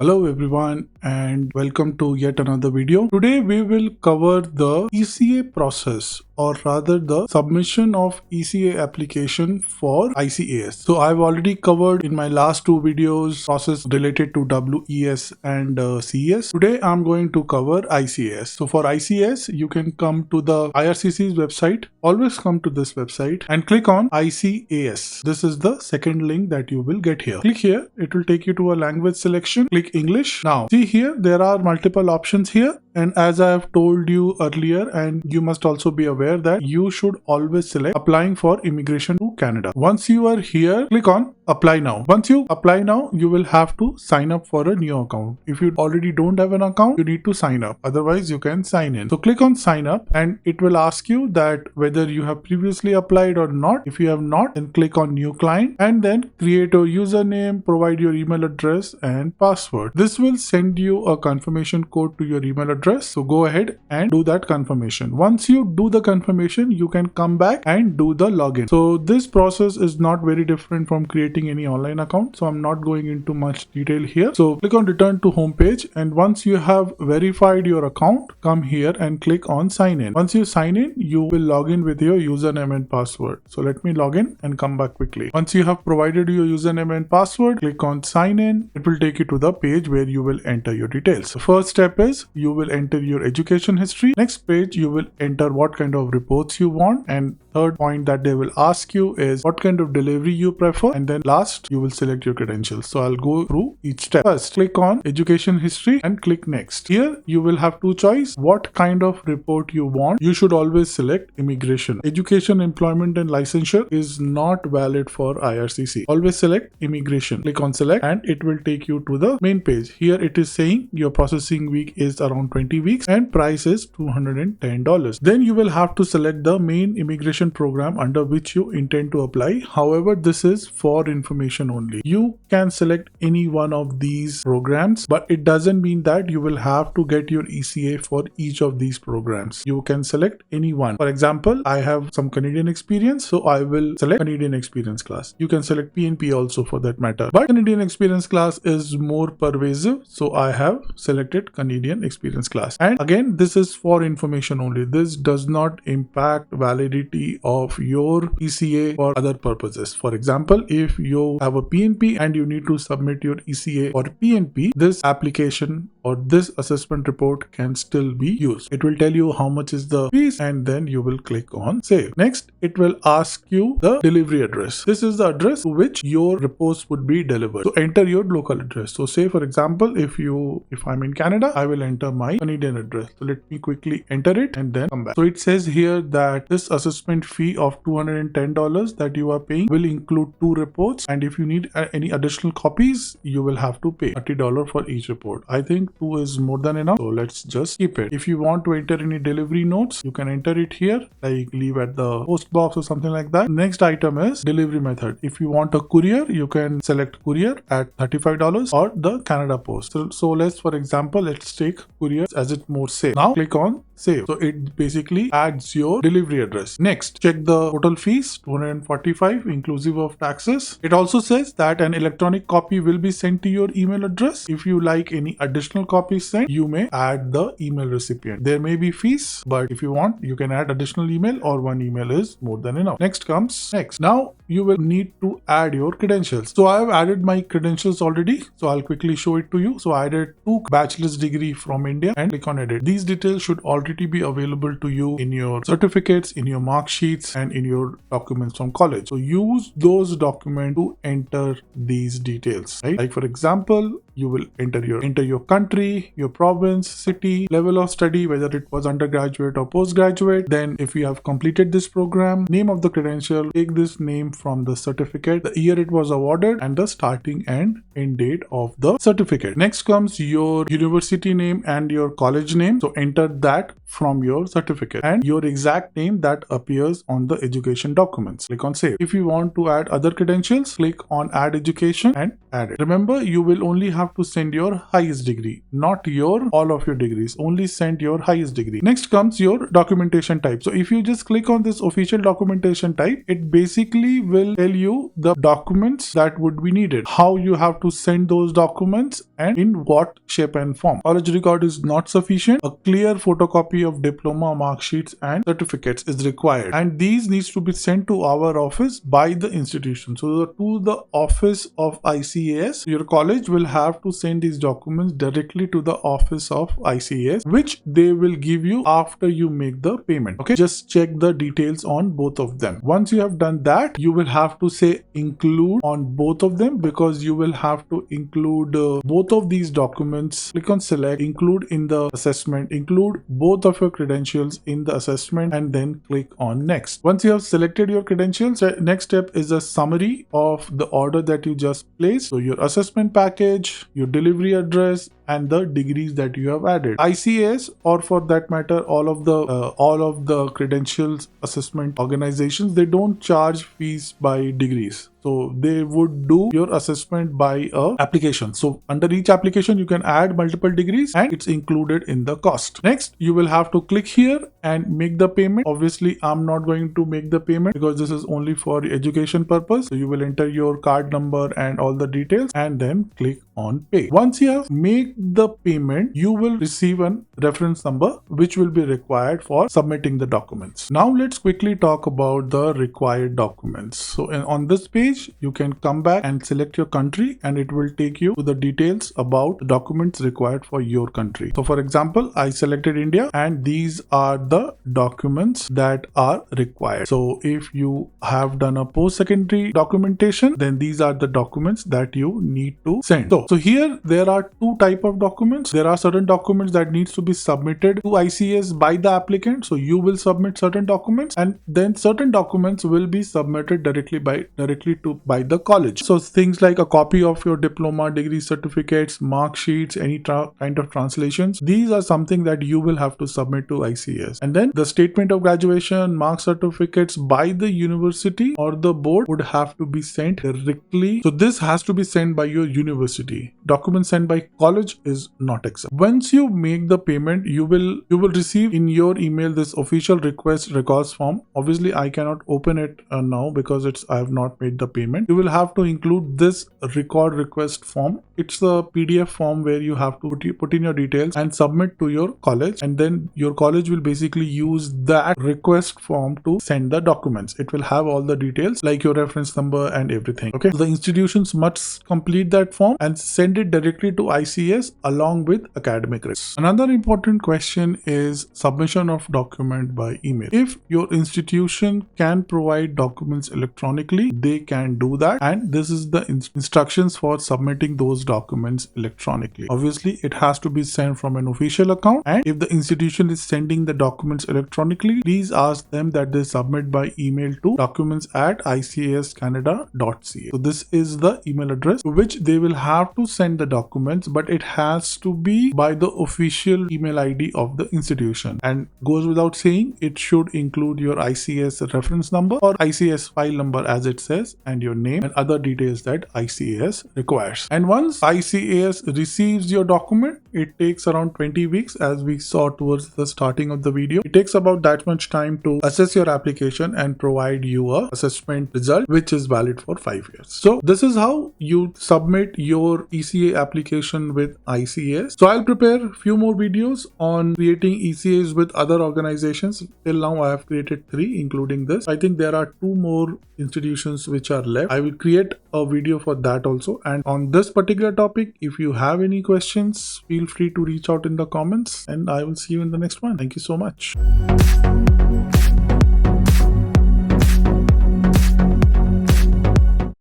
Hello everyone and welcome to yet another video. Today we will cover the ECA process, or rather the submission of ECA application for ICAS. So I've already covered in my last two videos process related to WES and CES. Today I'm going to cover ICAS. So for ICAS you can come to the IRCC's website. Always come to this website and click on ICAS. This is the second link that you will get here. Click here, it will take you to a language selection. Click English. Now see here, there are multiple options here, and as I have told you earlier, and you must also be aware that you should always select applying for immigration to Canada. Once you are here, click on apply now. Once you apply now, you will have to sign up for a new account. If you already don't have an account, you need to sign up, otherwise you can sign in. So click on sign up and it will ask you that whether you have previously applied or not. If you have not, then click on new client and then create a username, provide your email address and password. This will send you a confirmation code to your email address. So go ahead and do that confirmation. Once you do the confirmation, you can come back and do the login. So this process is not very different from creating any online account. So I'm not going into much detail here. So click on return to home page, and once you have verified your account, come here and click on sign in. Once you sign in, you will log in with your username and password. So let me log in and come back quickly. Once you have provided your username and password, click on sign in. It will take you to the page where you will enter your details. The first step is you will enter your education history. Next page, you will enter what kind of reports you want, and third point that they will ask you is what kind of delivery you prefer, and then last you will select your credentials. So I'll go through each step. First, click on education history and click next. Here you will have two choices what kind of report you want. You should always select immigration. Education, employment and licensure is not valid for IRCC. Always select immigration. Click on select and it will take you to the main page. Here it is saying your processing week is around 20 weeks and price is $210. Then you will have to select the main immigration program under which you intend to apply. However, this is for information only. You can select any one of these programs, but it doesn't mean that you will have to get your ECA for each of these programs. You can select any one. For example, I have some Canadian experience, so I will select Canadian experience class. You can select PNP also for that matter, but Canadian experience class is more pervasive, so I have selected Canadian experience class. And again, this is for information only. This does not impact validity of your ECA for other purposes. For example, if you have a PNP and you need to submit your ECA or PNP, this application or this assessment report can still be used. It will tell you how much is the fees and then you will click on save. Next, it will ask you the delivery address. This is the address to which your reports would be delivered. So enter your local address. So say for example, if I'm in Canada, I will enter my Canadian address. So let me quickly enter it and then come back. So it says here that this assessment fee of $210 that you are paying will include 2 reports, and if you need any additional copies, you will have to pay $30 for each report. I think 2 is more than enough, so let's just keep it. If you want to enter any delivery notes, you can enter it here, like leave at the post box or something like that. Next item is delivery method. If you want a courier, you can select courier at $35 or the Canada Post. So let's, for example, let's take courier as it more safe. Now click on save. So it basically adds your delivery address. Next, check the total fees, $245 inclusive of taxes. It also says that an electronic copy will be sent to your email address. If you like any additional copies sent, you may add the email recipient. There may be fees, but if you want, you can add additional email, or one email is more than enough. Next comes next. Now you will need to add your credentials. So I have added my credentials already. So I'll quickly show it to you. So I added 2 bachelor's degree from India and click on edit. These details should already be available to you in your certificates, in your mark sheets and in your documents from college. So use those documents to enter these details, right? Like for example, you will enter your country, your province, city, level of study, whether it was undergraduate or postgraduate. Then if you have completed this program, name of the credential, take this name from the certificate, the year it was awarded and the starting and end date of the certificate. Next comes your university name and your college name. So enter that from your certificate and your exact name that appears on the education documents. Click on save. If you want to add other credentials, click on add education and add it. Remember, you will only have have to send your highest degree, not all of your degrees. Only send your highest degree. Next comes your documentation type. So if you just click on this official documentation type, it basically will tell you the documents that would be needed, how you have to send those documents, and in what shape and form. College record is not sufficient. A clear photocopy of diploma, mark sheets, and certificates is required, and these needs to be sent to our office by the institution. So to the office of ICAS, your college will have to send these documents directly to the office of ICAS, which they will give you after you make the payment. Okay, just check the details on both of them. Once you have done that, you will have to say include on both of them, because you will have to include both of these documents. Click on select, include in the assessment, include both of your credentials in the assessment, and then click on next. Once you have selected your credentials, the next step is a summary of the order that you just placed. So your assessment package, your delivery address, and the degrees that you have added. ICAS, or for that matter all of the credentials assessment organizations, they don't charge fees by degrees. So they would do your assessment by a application. So under each application you can add multiple degrees and it's included in the cost. Next, you will have to click here and make the payment. Obviously I'm not going to make the payment because this is only for education purpose. So you will enter your card number and all the details and then click on pay. Once you have made the payment, you will receive a reference number which will be required for submitting the documents. Now let's quickly talk about the required documents. So on this page you can come back and select your country and it will take you to the details about the documents required for your country. So for example, I selected India and these are the documents that are required. So if you have done a post-secondary documentation, then these are the documents that you need to send. So here there are two types of documents. There are certain documents that needs to be submitted to ICAS by the applicant. So you will submit certain documents, and then certain documents will be submitted directly by the college. So things like a copy of your diploma, degree certificates, mark sheets, any kind of translations, these are something that you will have to submit to ICAS. And then the statement of graduation, mark certificates by the university or the board would have to be sent directly. So this has to be sent by your university. Documents sent by college is not accepted. Once you make the payment, you will receive in your email this official records form. Obviously I cannot open it now because I have not made the payment. You will have to include this record request form. It's a PDF form where you have to put in your details and submit to your college, and then your college will basically use that request form to send the documents. It will have all the details like your reference number and everything. Okay, so the institutions must complete that form and send it directly to ICAS along with academic records. Another important question is submission of document by email. If your institution can provide documents electronically, they can do that, and this is the instructions for submitting those documents electronically. Obviously it has to be sent from an official account, and if the institution is sending the documents electronically, please ask them that they submit by email to documents@icascanada.ca. So this is the email address to which they will have to send the documents, but it has to be by the official email ID of the institution, and goes without saying it should include your ICAS reference number or ICAS file number as it says, and your name and other details that ICAS requires. And once ICAS receives your document, it takes around 20 weeks, as we saw towards the starting of the video. It takes about that much time to assess your application and provide you a assessment result which is valid for 5 years. So this is how you submit your ECA application with ICAS. So I'll prepare few more videos on creating ECAs with other organizations. Till now I have created 3 including this. I think there are 2 more institutions which are left. I will create a video for that also. And on this particular topic, if you have any questions, feel free to reach out in the comments, and I will see you in the next one. Thank you so much.